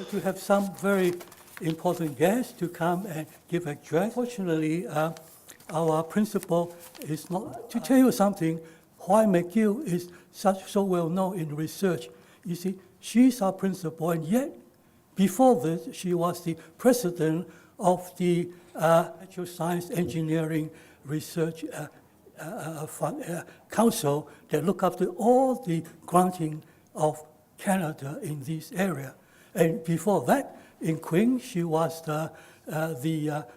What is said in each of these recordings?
to have some very important guests to come and give a address. Fortunately, our principal is not. To tell you something, why McGill is so well known in research, you see, she's our principal, and yet before this, she was the president of the Natural Science Engineering Research Council that look after all the granting of Canada in this area. And before that, in Queens, she was the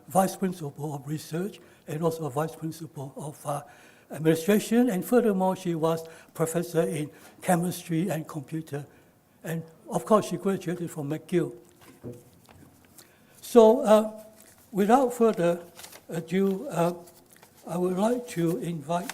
vice principal of research and also a vice principal of administration. And furthermore, she was professor in chemistry and computer. And of course, she graduated from McGill. So without further ado, I would like to invite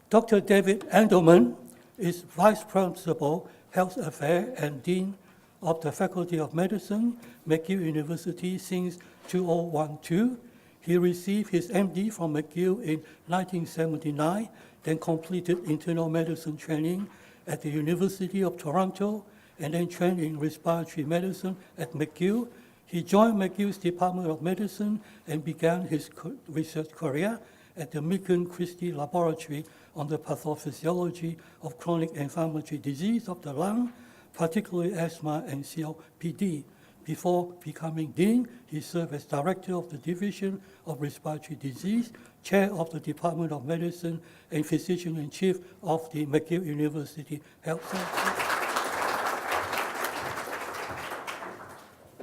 Dr. David Andelman, is Vice Principal, Health Affairs and Dean of the Faculty of Medicine, McGill University since 2012. He received his MD from McGill in 1979, then completed internal medicine training at the University of Toronto, and then trained in respiratory medicine at McGill. He joined McGill's Department of Medicine and began his research career at the Milken Christie Laboratory on the pathophysiology of chronic inflammatory disease of the lung, particularly asthma and COPD. Before becoming dean, he served as director of the Division of Respiratory Disease, chair of the Department of Medicine, and physician-in-chief of the McGill University Health Center.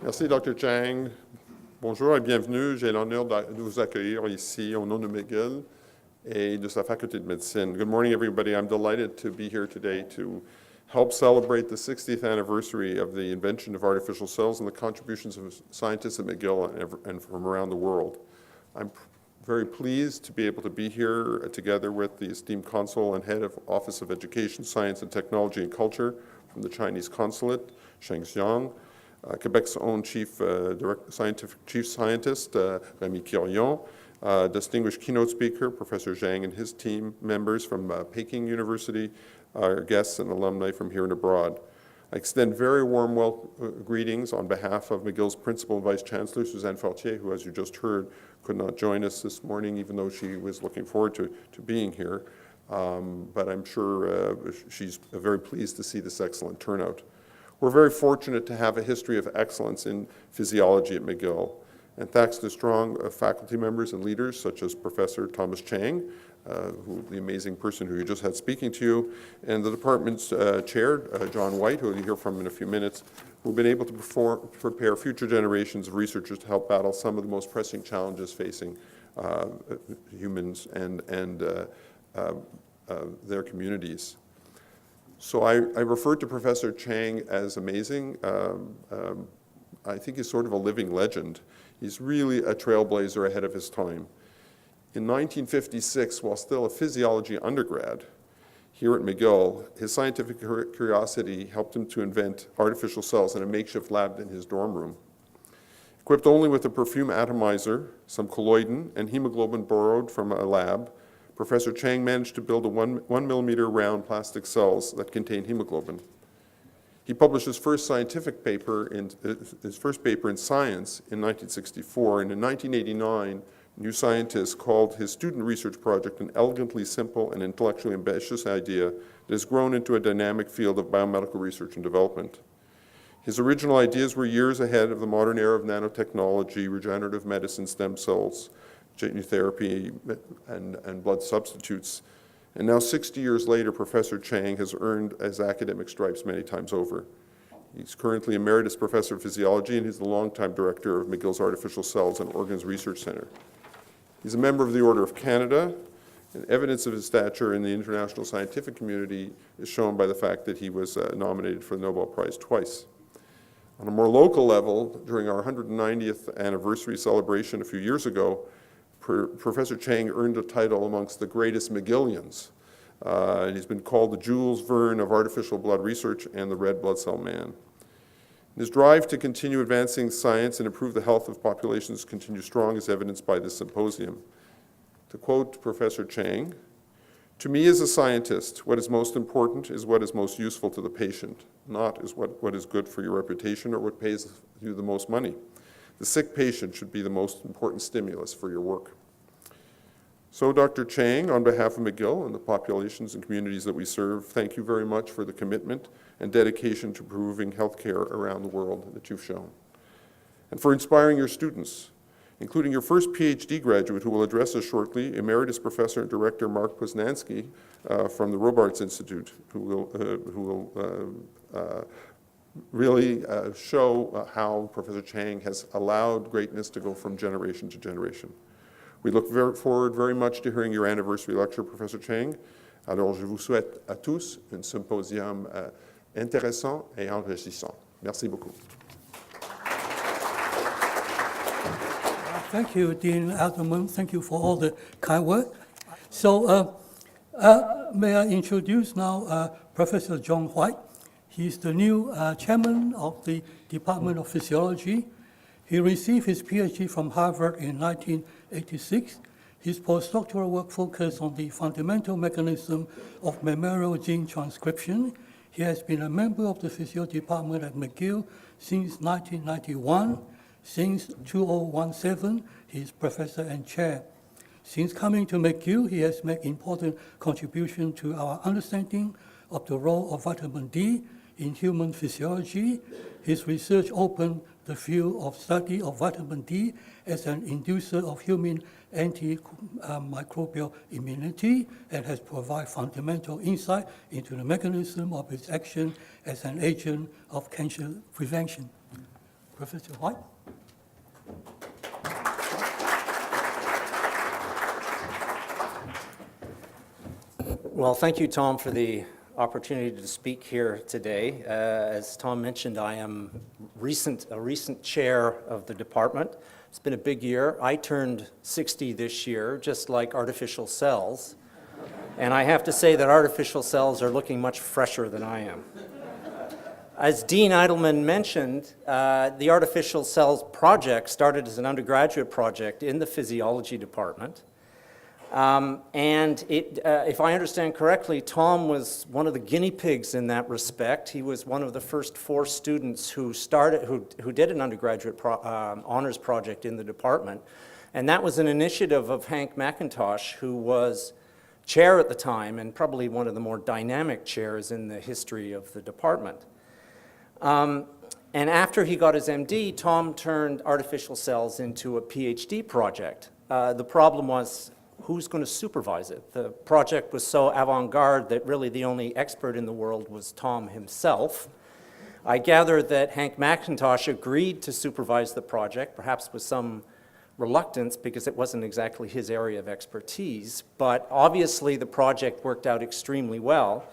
Merci, Dr. Chang. Bonjour et bienvenue. J'ai l'honneur de vous accueillir ici au nom de McGill et de sa faculté de médecine. Good morning, everybody. I'm delighted to be here today to help celebrate the 60th anniversary of the invention of artificial cells and the contributions of scientists at McGill and from around the world. I'm very pleased to be able to be here together with the esteemed consul and head of Office of Education, Science and Technology and Culture from the Chinese Consulate, Chang, Quebec's own chief scientist, Rémi Quirion, distinguished keynote speaker, Professor Chang and his team members from Peking University, our guests and alumni from here and abroad. I extend very warm greetings on behalf of McGill's Principal and Vice Chancellor, Suzanne Fortier, who, as you just heard, could not join us this morning, even though she was looking forward to being here. But I'm sure she's very pleased to see this excellent turnout. We're very fortunate to have a history of excellence in physiology at McGill. And thanks to strong faculty members and leaders such as Professor Thomas Chang, the amazing person who you just had speaking to you, and the department's chair, John White, who you'll hear from in a few minutes, who've been able to prepare future generations of researchers to help battle some of the most pressing challenges facing humans and their communities. So I referred to Professor Chang as amazing. I think he's sort of a living legend. He's really a trailblazer ahead of his time. In 1956, while still a physiology undergrad here at McGill, his scientific curiosity helped him to invent artificial cells in a makeshift lab in his dorm room. Equipped only with a perfume atomizer, some colloidin, and hemoglobin borrowed from a lab, Professor Chang managed to build a 1 millimeter round plastic cells that contain hemoglobin. He published his first scientific paper in Science in 1964, and in 1989, New Scientist called his student research project an elegantly simple and intellectually ambitious idea that has grown into a dynamic field of biomedical research and development. His original ideas were years ahead of the modern era of nanotechnology, regenerative medicine, stem cells, gene therapy, and blood substitutes. And now 60 years later, Professor Chang has earned his academic stripes many times over. He's currently Emeritus Professor of Physiology, and he's the longtime director of McGill's Artificial Cells and Organs Research Center. He's a member of the Order of Canada, and evidence of his stature in the international scientific community is shown by the fact that he was nominated for the Nobel Prize twice. On a more local level, during our 190th anniversary celebration a few years ago, Professor Chang earned a title amongst the greatest McGillians. He's been called the Jules Verne of artificial blood research and the red blood cell man. His drive to continue advancing science and improve the health of populations continues strong, as evidenced by this symposium. To quote Professor Chang, To me as a scientist, what is most important is what is most useful to the patient, not is what is good for your reputation or what pays you the most money. The sick patient should be the most important stimulus for your work. So, Dr. Chang, on behalf of McGill and the populations and communities that we serve, thank you very much for the commitment and dedication to improving healthcare around the world that you've shown. And for inspiring your students, including your first PhD graduate who will address us shortly, Emeritus Professor and Director Mark Posnanski from the Robarts Institute, who will really show how Professor Chang has allowed greatness to go from generation to generation. We look forward very much to hearing your anniversary lecture, Professor Chang. Alors, je vous souhaite à tous un symposium intéressant et enrichissant. Merci beaucoup. Thank you, Dean Alderman. Thank you for all the kind words. So, may I introduce now Professor John White. He's the new chairman of the Department of Physiology. He received his PhD from Harvard in 1986. His postdoctoral work focused on the fundamental mechanism of mammalian gene transcription. He has been a member of the Physiology Department at McGill since 1991. Since 2017, he is professor and chair. Since coming to McGill, he has made important contributions to our understanding of the role of vitamin D in human physiology. His research opened the field of study of vitamin D as an inducer of human antimicrobial immunity and has provided fundamental insight into the mechanism of its action as an agent of cancer prevention. Professor White. Well, thank you, Tom, for the opportunity to speak here today. As Tom mentioned, I am a recent chair of the department. It's been a big year. I turned 60 this year, just like artificial cells. And I have to say that artificial cells are looking much fresher than I am. As Dean Eidelman mentioned, the Artificial Cells Project started as an undergraduate project in the physiology department. If I understand correctly, Tom was one of the guinea pigs in that respect. He was one of the first 4 students who did an undergraduate honors project in the department. And that was an initiative of Hank McIntosh, who was chair at the time and probably one of the more dynamic chairs in the history of the department. And after he got his MD, Tom turned artificial cells into a PhD project. The problem was, who's going to supervise it? The project was so avant-garde that really the only expert in the world was Tom himself. I gather that Hank McIntosh agreed to supervise the project, perhaps with some reluctance because it wasn't exactly his area of expertise, but obviously the project worked out extremely well.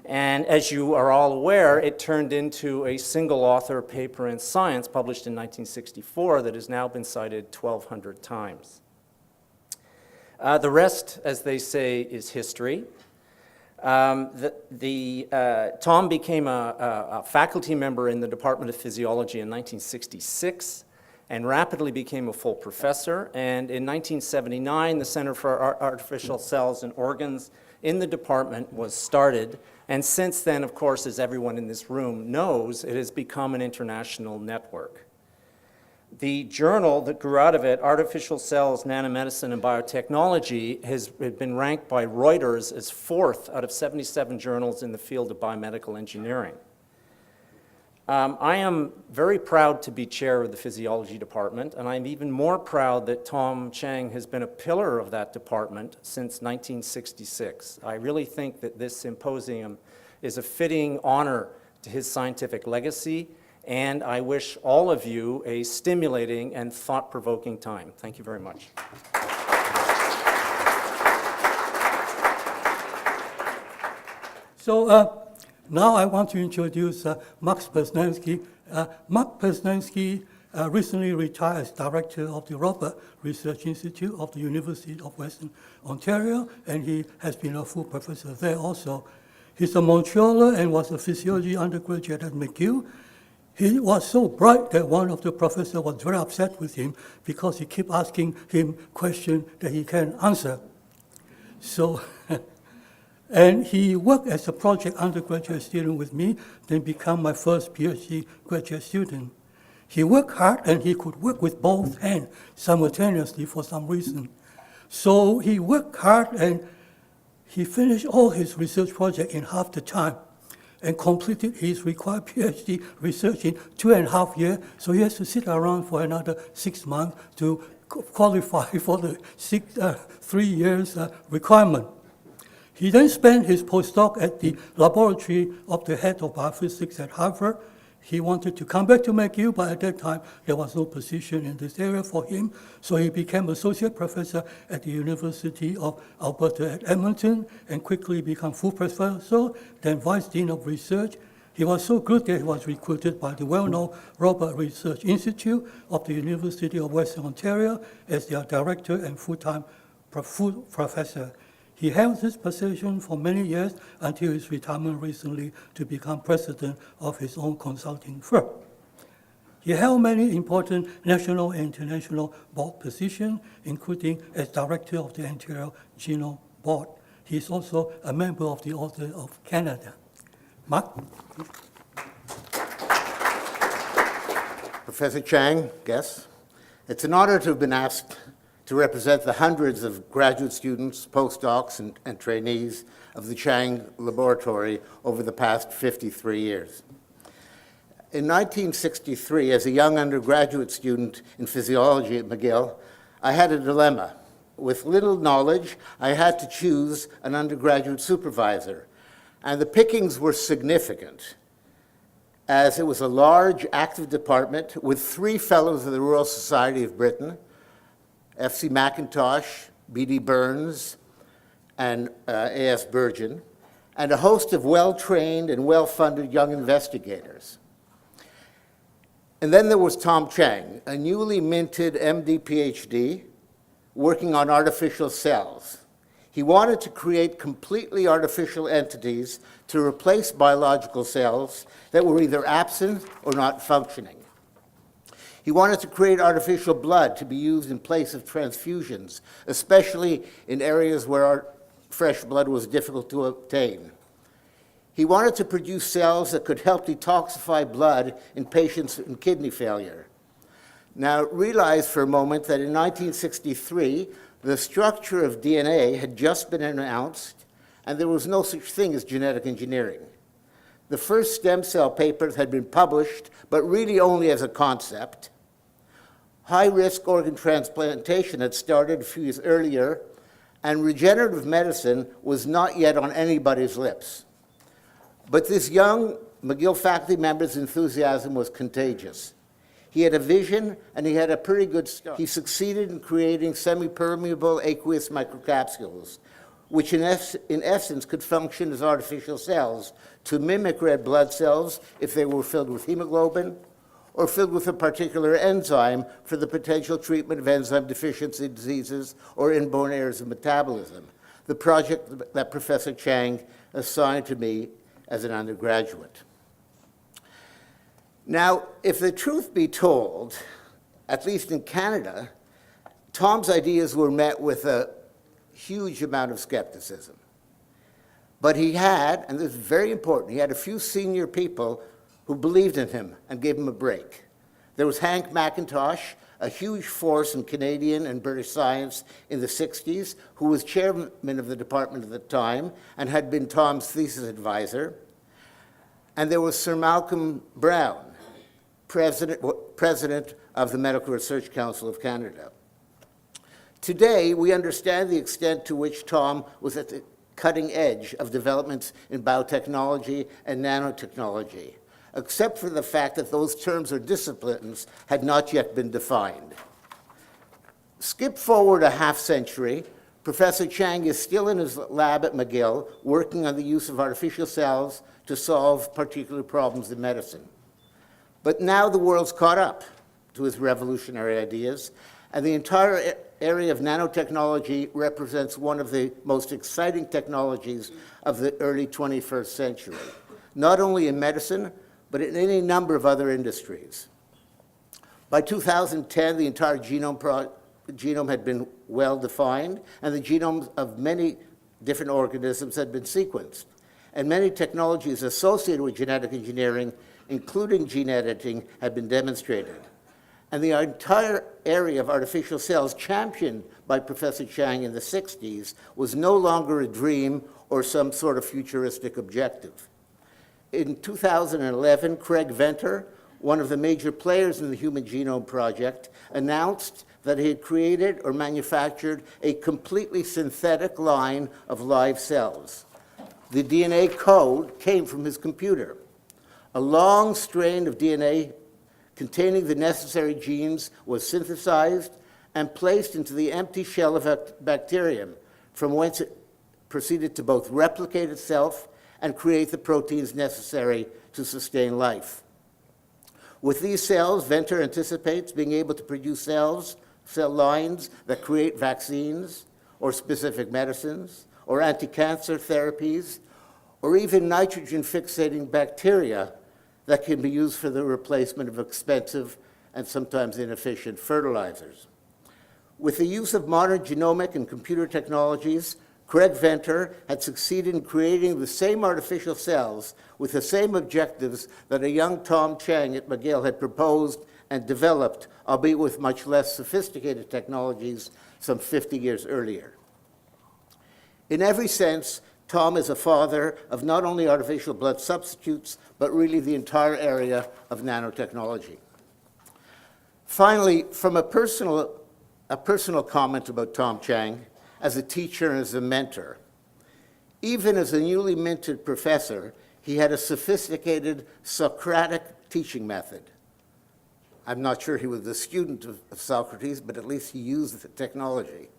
And as you are all aware, it turned into a single-author paper in Science published in 1964 that has now been cited 1,200 times. The rest, as they say, is history. Tom became a faculty member in the Department of Physiology in 1966 and rapidly became a full professor. And in 1979, the Center for Artificial Cells and Organs in the department was started. And since then, of course, as everyone in this room knows, it has become an international network. The journal that grew out of it, Artificial Cells, Nanomedicine, and Biotechnology, has been ranked by Reuters as 4th out of 77 journals in the field of biomedical engineering. I am very proud to be chair of the physiology department, and I'm even more proud that Tom Chang has been a pillar of that department since 1966. I really think that this symposium is a fitting honor to his scientific legacy, and I wish all of you a stimulating and thought-provoking time. Thank you very much. So now I want to introduce Mark Posnanski. Mark Posnanski recently retired as director of the Robert Research Institute of the University of Western Ontario, and he has been a full professor there also. He's a Montrealer and was a physiology undergraduate at McGill. He was so bright that one of the professors was very upset with him because he kept asking him questions that he can't answer. So And he worked as a project undergraduate student with me, then became my first PhD graduate student. He worked hard and he could work with both hands simultaneously for some reason. So he worked hard and he finished all his research project in half the time and completed his required PhD research in 2.5 years. So he has to sit around for another 6 months to qualify for the 3 years requirement. He then spent his postdoc at the laboratory of the head of biophysics at Harvard. He wanted to come back to McGill, but at that time, there was no position in this area for him. So he became associate professor at the University of Alberta at Edmonton and quickly became full professor, then vice dean of research. He was so good that he was recruited by the well-known Robert Research Institute of the University of Western Ontario as their director and full-time full professor. He held this position for many years until his retirement recently to become president of his own consulting firm. He held many important national and international board positions, including as director of the Ontario Genome Board. He is also a member of the Order of Canada. Mark? Professor Chang, guests, it's an honor to have been asked to represent the hundreds of graduate students, postdocs, and trainees of the Chang Laboratory over the past 53 years. In 1963, as a young undergraduate student in physiology at McGill, I had a dilemma. With little knowledge, I had to choose an undergraduate supervisor, and the pickings were significant, as it was a large, active department with 3 fellows of the Royal Society of Britain, F.C. McIntosh, B.D. Burns, and A.S. Burgeon, and a host of well-trained and well-funded young investigators. And then there was Tom Chang, a newly minted MD PhD, working on artificial cells. He wanted to create completely artificial entities to replace biological cells that were either absent or not functioning. He wanted to create artificial blood to be used in place of transfusions, especially in areas where fresh blood was difficult to obtain. He wanted to produce cells that could help detoxify blood in patients in kidney failure. Now, realize for a moment that in 1963, the structure of DNA had just been announced, and there was no such thing as genetic engineering. The first stem cell papers had been published, but really only as a concept. High-risk organ transplantation had started a few years earlier, and regenerative medicine was not yet on anybody's lips. But this young McGill faculty member's enthusiasm was contagious. He had a vision, and he had a pretty good start. He succeeded in creating semi-permeable aqueous microcapsules, which in essence could function as artificial cells to mimic red blood cells if they were filled with hemoglobin or filled with a particular enzyme for the potential treatment of enzyme deficiency diseases or inborn errors of metabolism, the project that Professor Chang assigned to me as an undergraduate. Now, if the truth be told, at least in Canada, Tom's ideas were met with a huge amount of skepticism. But he had, and this is very important, he had a few senior people who believed in him and gave him a break. There was Hank McIntosh, a huge force in Canadian and British science in the 60s, who was chairman of the department at the time and had been Tom's thesis advisor. And there was Sir Malcolm Brown, president of the Medical Research Council of Canada. Today, we understand the extent to which Tom was at the cutting edge of developments in biotechnology and nanotechnology, except for the fact that those terms or disciplines had not yet been defined. Skip forward a half century, Professor Chang is still in his lab at McGill working on the use of artificial cells to solve particular problems in medicine. But now the world's caught up to his revolutionary ideas, and the entire area of nanotechnology represents one of the most exciting technologies of the early 21st century, not only in medicine, but in any number of other industries. By 2010, the entire genome had been well defined, and the genomes of many different organisms had been sequenced, and many technologies associated with genetic engineering, including gene editing, had been demonstrated. And the entire area of artificial cells championed by Professor Chang in the 60s was no longer a dream or some sort of futuristic objective. In 2011, Craig Venter, one of the major players in the Human Genome Project, announced that he had created or manufactured a completely synthetic line of live cells. The DNA code came from his computer. A long strain of DNA containing the necessary genes was synthesized and placed into the empty shell of a bacterium, from whence it proceeded to both replicate itself and create the proteins necessary to sustain life. With these cells, Venter anticipates being able to produce cell lines that create vaccines or specific medicines or anti-cancer therapies or even nitrogen-fixating bacteria that can be used for the replacement of expensive and sometimes inefficient fertilizers. With the use of modern genomic and computer technologies, Craig Venter had succeeded in creating the same artificial cells with the same objectives that a young Tom Chang at McGill had proposed and developed, albeit with much less sophisticated technologies, some 50 years earlier. In every sense, Tom is a father of not only artificial blood substitutes, but really the entire area of nanotechnology. Finally, from a personal comment about Tom Chang, as a teacher and as a mentor, even as a newly minted professor, he had a sophisticated Socratic teaching method. I'm not sure he was a student of Socrates, but at least he used the technology.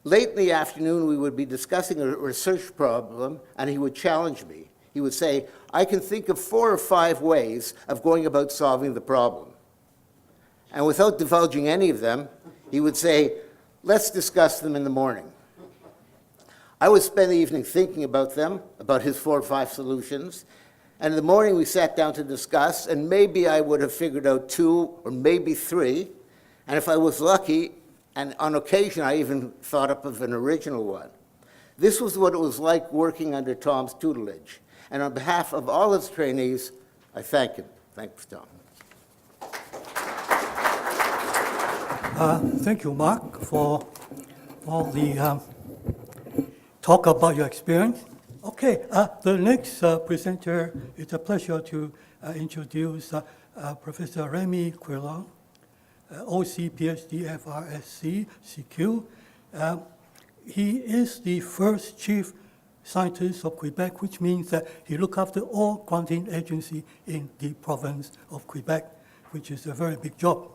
Late in the afternoon, we would be discussing a research problem, and he would challenge me. He would say, I can think of 4 or 5 ways of going about solving the problem. And without divulging any of them, he would say, let's discuss them in the morning. I would spend the evening thinking about them, about his 4 or 5 solutions, and in the morning we sat down to discuss, and maybe I would have figured out 2 or maybe 3, and if I was lucky, and on occasion I even thought up of an original one. This was what it was like working under Tom's tutelage, and on behalf of all his trainees, I thank him. Thanks, Tom. Thank you, Mark, for all the talk about your experience. Okay, the next presenter, it's a pleasure to introduce Professor Remy Quillon, OC, PhD, FRSC, CQ. He is the first chief scientist of Quebec, which means that he looks after all granting agencies in the province of Quebec, which is a very big job.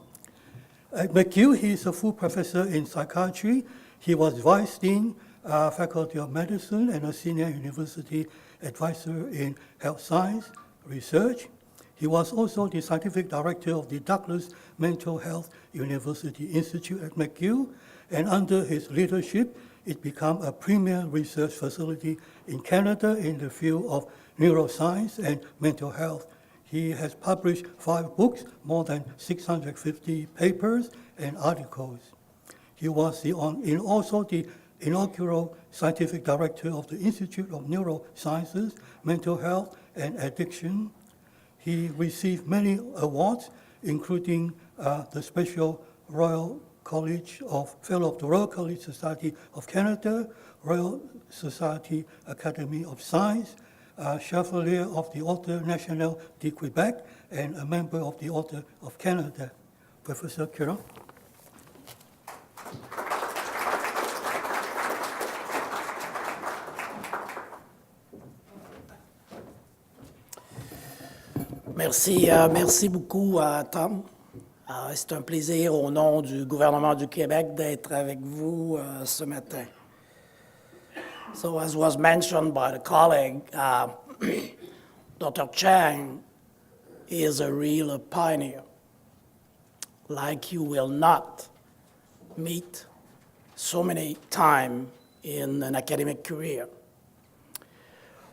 At McGill, he is a full professor in psychiatry. He was vice dean, faculty of medicine, and a senior university advisor in health science research. He was also the scientific director of the Douglas Mental Health University Institute at McGill, and under his leadership, it became a premier research facility in Canada in the field of neuroscience and mental health. He has published 5 books, more than 650 papers and articles. He was also the inaugural scientific director of the Institute of Neurosciences, Mental Health, and Addiction. He received many awards, including the Special Royal College Fellow of the Royal College Society of Canada, Royal Society Academy of Science, Chevalier of the Ordre National de Quebec, and a member of the Order of Canada. Professor Quillon. Merci beaucoup, Tom. C'est un plaisir au nom du gouvernement du Québec d'être avec vous ce matin. So as was mentioned by the colleague, Dr. Chang is a real pioneer, like you will not meet so many times in an academic career.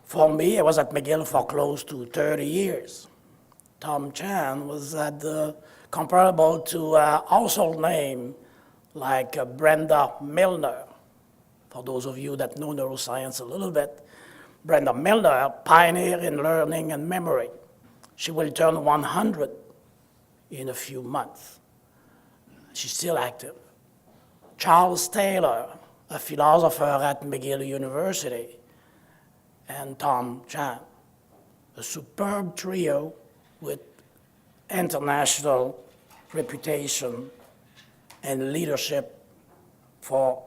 For me, I was at McGill for close to 30 years. Tom Chang was at the comparable to a household name like Brenda Milner For those of you that know neuroscience a little bit, Brenda Milner, pioneer in learning and memory. She will turn 100 in a few months. She's still active. Charles Taylor, a philosopher at McGill University, and Tom Chang, a superb trio with international reputation and leadership for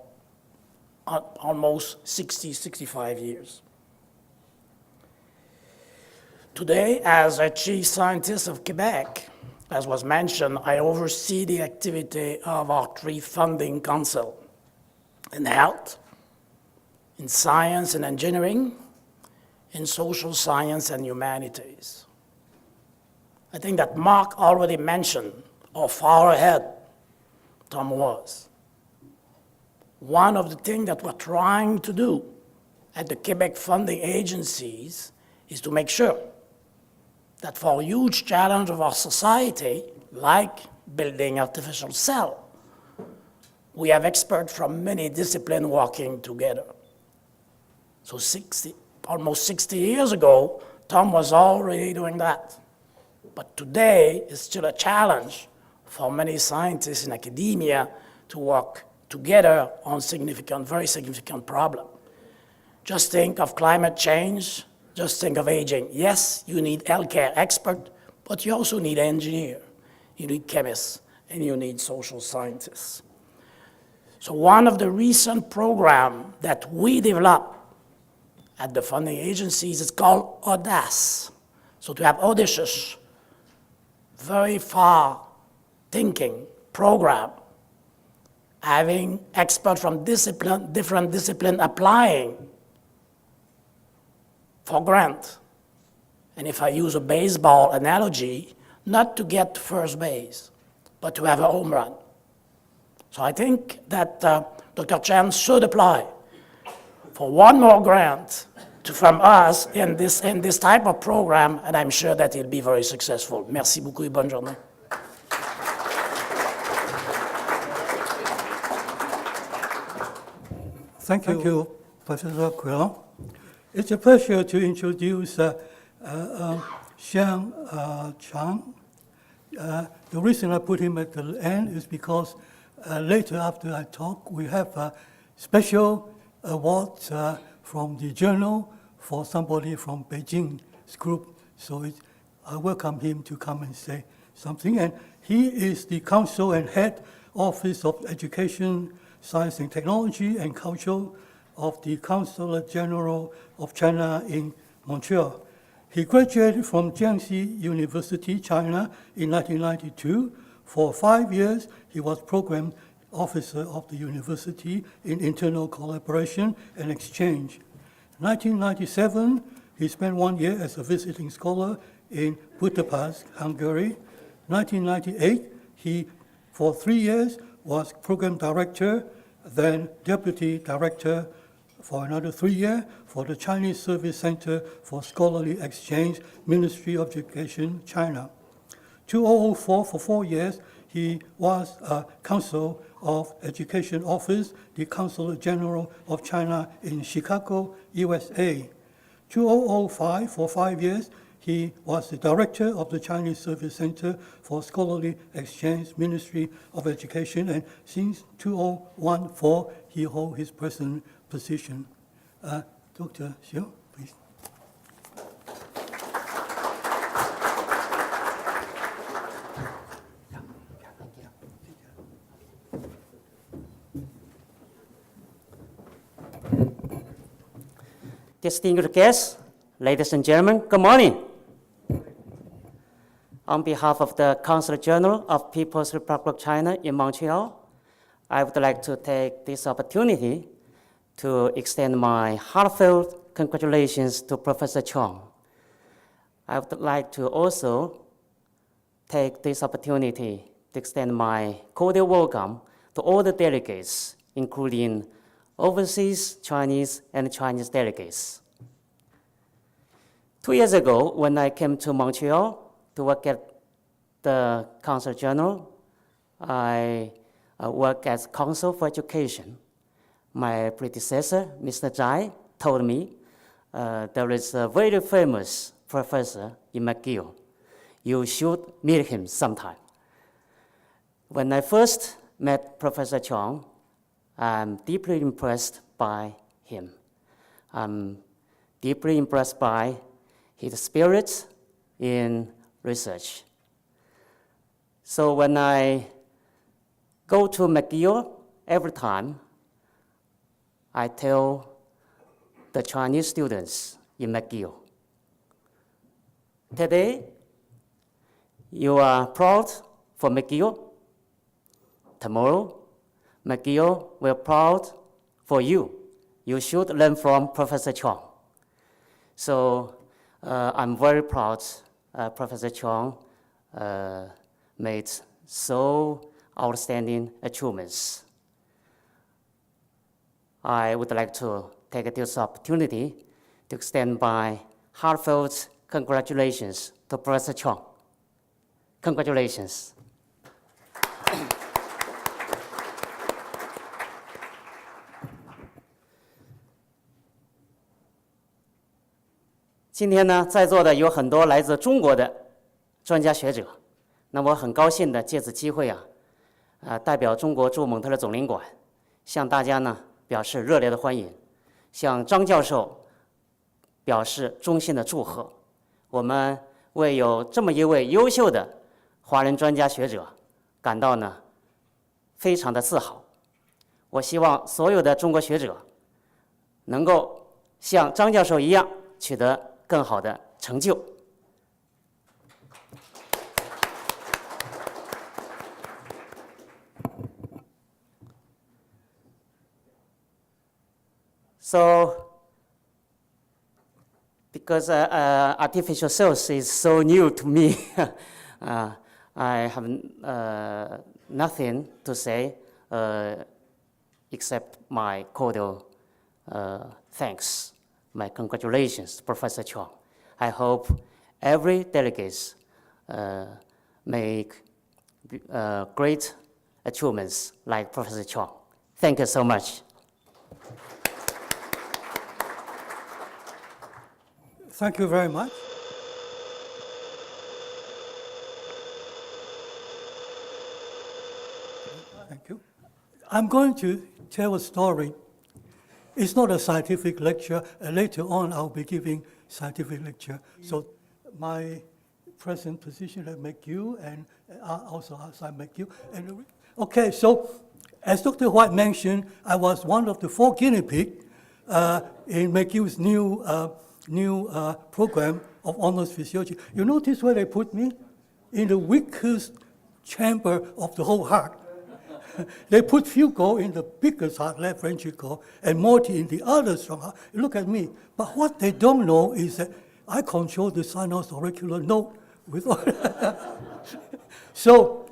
almost 60, 65 years. Today, as a chief scientist of Quebec, as was mentioned, I oversee the activity of our three funding council in health, in science and engineering, in social science and humanities. I think that Mark already mentioned how far ahead Tom was. One of the things that we're trying to do at the Quebec funding agencies is to make sure that for a huge challenge of our society, like building artificial cell, we have experts from many disciplines working together. So almost 60 years ago, Tom was already doing that. But today, it's still a challenge for many scientists in academia to work together on very significant problems. Just think of climate change. Just think of aging. Yes, you need healthcare expert, but you also need engineer, you need chemists, and you need social scientists. So one of the recent programs that we developed at the funding agencies is called Audace. So to have audacious, very far-thinking program, having experts from different disciplines applying for grant. And if I use a baseball analogy, not to get to first base, but to have a home run. So I think that Dr. Chang should apply for one more grant from us in this type of program, and I'm sure that he'll be very successful. Merci beaucoup et bonne journée. Thank you, Professor Quillon. It's a pleasure to introduce Chang. The reason I put him at the end is because later after I talk, we have a special award from the journal for somebody from Beijing's group. So I welcome him to come and say something. And he is the counsel and head office of education, science and technology and culture of the Consulate General of China in Montreal. He graduated from Jiangxi University, China in 1992. For 5 years, he was program officer of the university in internal collaboration and exchange. In 1997, he spent 1 year as a visiting scholar in Budapest, Hungary. 1998, he, for 3 years, was program director, then deputy director for another 3 years for the Chinese Service Center for Scholarly Exchange, Ministry of Education, China. 2004, for 4 years, he was a counsel of education office, the Consulate General of China in Chicago, USA. 2005, for 5 years, he was the director of the Chinese Service Center for Scholarly Exchange, Ministry of Education, and since 2014, he holds his present position. Dr. Xiu, please. Distinguished guests, ladies and gentlemen, good morning. On behalf of the Consulate General of People's Republic of China in Montreal, I would like to take this opportunity to extend my heartfelt congratulations to Professor Chang. I would like to also take this opportunity to extend my cordial welcome to all the delegates, including overseas Chinese and Chinese delegates. 2 years ago, when I came to Montreal to work at the Consul General, I worked as Counsel for Education. my predecessor, Mr. Zhai, told me there is a very famous professor in McGill. You should meet him sometime. When I first met Professor Chang, I'm deeply impressed by him. I'm deeply impressed by his spirit in research. So when I go to McGill, every time I tell the Chinese students in McGill, today you are proud for McGill. Tomorrow, McGill will be proud for you. You should learn from Professor Chang. So I'm very proud Professor Chang made so outstanding achievements. I would like to take this opportunity to extend my heartfelt congratulations to Professor Chang. Congratulations. 今天呢，在座的有很多来自中国的专家学者，那我很高兴的借此机会代表中国驻蒙特利尔总领馆，向大家呢表示热烈的欢迎，向张教授表示衷心的祝贺。我们为有这么一位优秀的华人专家学者感到呢非常的自豪。我希望所有的中国学者能够像张教授一样取得更好的成就。So, because artificial cells is so new to me, I have nothing to say except my cordial thanks, my congratulations to Professor Chang. I hope every delegate make great achievements like Professor Chang. Thank you so much. Thank you very much. Thank you. I'm going to tell a story. It's not a scientific lecture. Later on, I'll be giving scientific lecture. So my present position at McGill and also outside McGill. And, okay, so as Dr. White mentioned, I was one of the 4 guinea pigs in McGill's new program of honors physiology. You notice where they put me? In the weakest chamber of the whole heart. They put Hugo in the biggest heart, left ventricle, and Morty in the other strong heart. Look at me. But what they don't know is that I control the sinus auricular node with all. So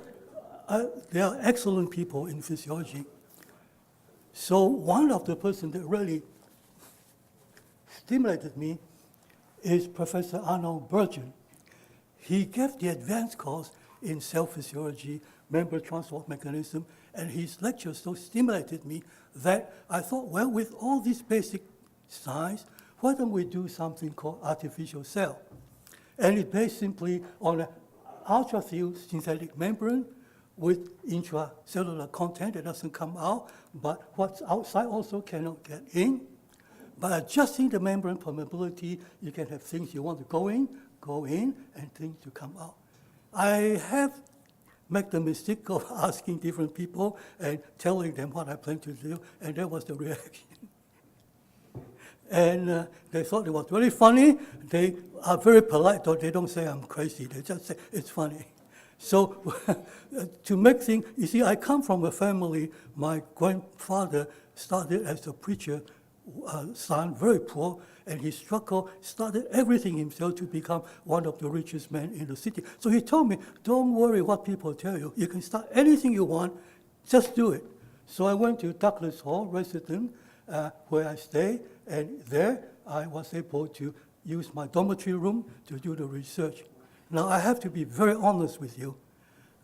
they are excellent people in physiology. So one of the persons that really stimulated me is Professor Arnold Burgeon. He gave the advanced course in cell physiology, membrane transport mechanism, and his lecture so stimulated me that I thought, well, with all these basic science, why don't we do something called artificial cell? And it's based simply on an ultra-thin synthetic membrane with intracellular content that doesn't come out, but what's outside also cannot get in. By adjusting the membrane permeability, you can have things you want to go in, and things to come out. I have made the mistake of asking different people and telling them what I plan to do, and that was the reaction. And they thought it was really funny. They are very polite, though they don't say I'm crazy. They just say it's funny. So to make things, you see, I come from a family, my grandfather started as a preacher, son, very poor, and he struggled, started everything himself to become one of the richest men in the city. So he told me, don't worry what people tell you. You can start anything you want, just do it. So I went to Douglas Hall, resident, where I stay, and there I was able to use my dormitory room to do the research. Now I have to be very honest with you.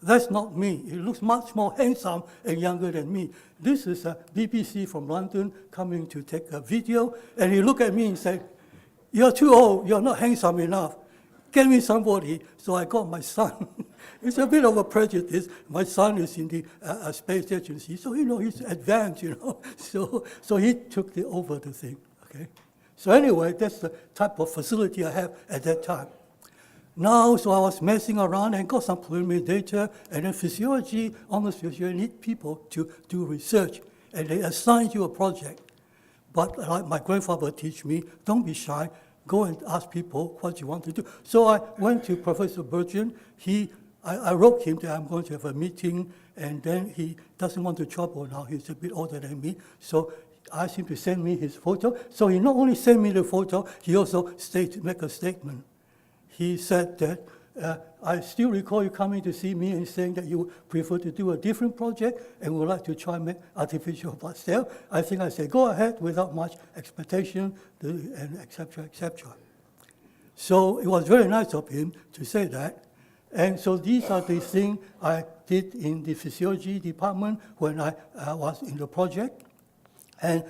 That's not me. He looks much more handsome and younger than me. This is a BBC from London coming to take a video, and he looked at me and said, "You're too old, you're not handsome enough. Get me somebody." So I got my son. It's a bit of a prejudice. My son is in the space agency, so he's advanced, So he took over the thing, okay? So anyway, that's the type of facility I have at that time. Now, so I was messing around and got some preliminary data, and in physiology, honest physiology, you need people to do research, and they assign you a project. But like my grandfather teach me, don't be shy, go and ask people what you want to do. So I went to Professor Burgeon. I wrote him that I'm going to have a meeting, and then he doesn't want to trouble now. He's a bit older than me. So I asked him to send me his photo. So he not only sent me the photo, he also make a statement. He said that, I still recall you coming to see me and saying that you prefer to do a different project and would like to try make artificial blood cell. I think I said, go ahead without much expectation, and et cetera, et cetera. So it was very nice of him to say that. And so these are the things I did in the physiology department when I was in the project. And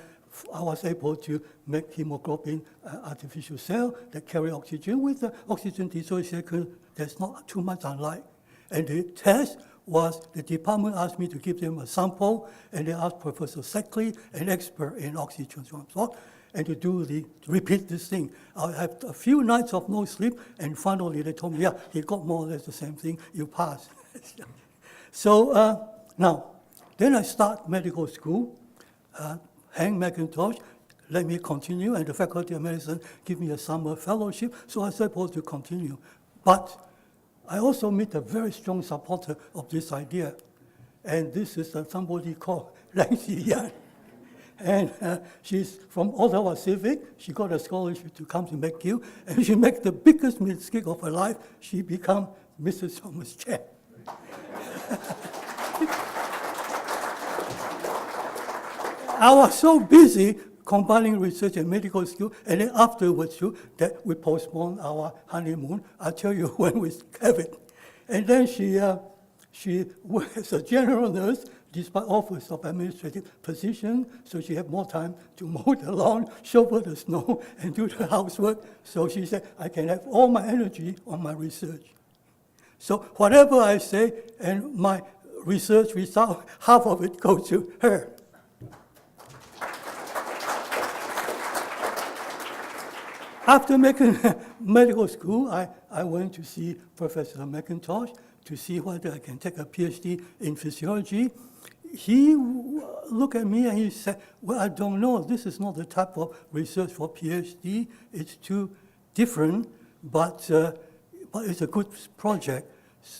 I was able to make hemoglobin artificial cell that carry oxygen with the oxygen dissociation that's not too much unlike. And the test was the department asked me to give them a sample, and they asked Professor Seckley, an expert in oxygen transport, and to repeat this thing. I had a few nights of no sleep, and finally they told me, yeah, he got more or less the same thing, you passed. So now, then I start medical school. Hank McIntosh let me continue, and the Faculty of Medicine give me a summer fellowship, so I was supposed to continue. But I also meet a very strong supporter of this idea, and this is somebody called Lang Xi-Yan. And she's from Ottawa Civic. She got a scholarship to come to McGill, and she made the biggest mistake of her life. She became Mrs. Thomas Chang. I was so busy combining research and medical school, and then afterwards too, that we postponed our honeymoon. I'll tell you when we have it. And then she worked as a general nurse, despite office of administrative position, so she had more time to mow the lawn, shovel the snow, and do the housework. So she said, I can have all my energy on my research. So whatever I say and my research result, half of it goes to her. After making medical school, I went to see Professor McIntosh to see whether I can take a PhD in physiology. He looked at me and he said, well, I don't know. This is not the type of research for PhD. It's too different, but it's a good project.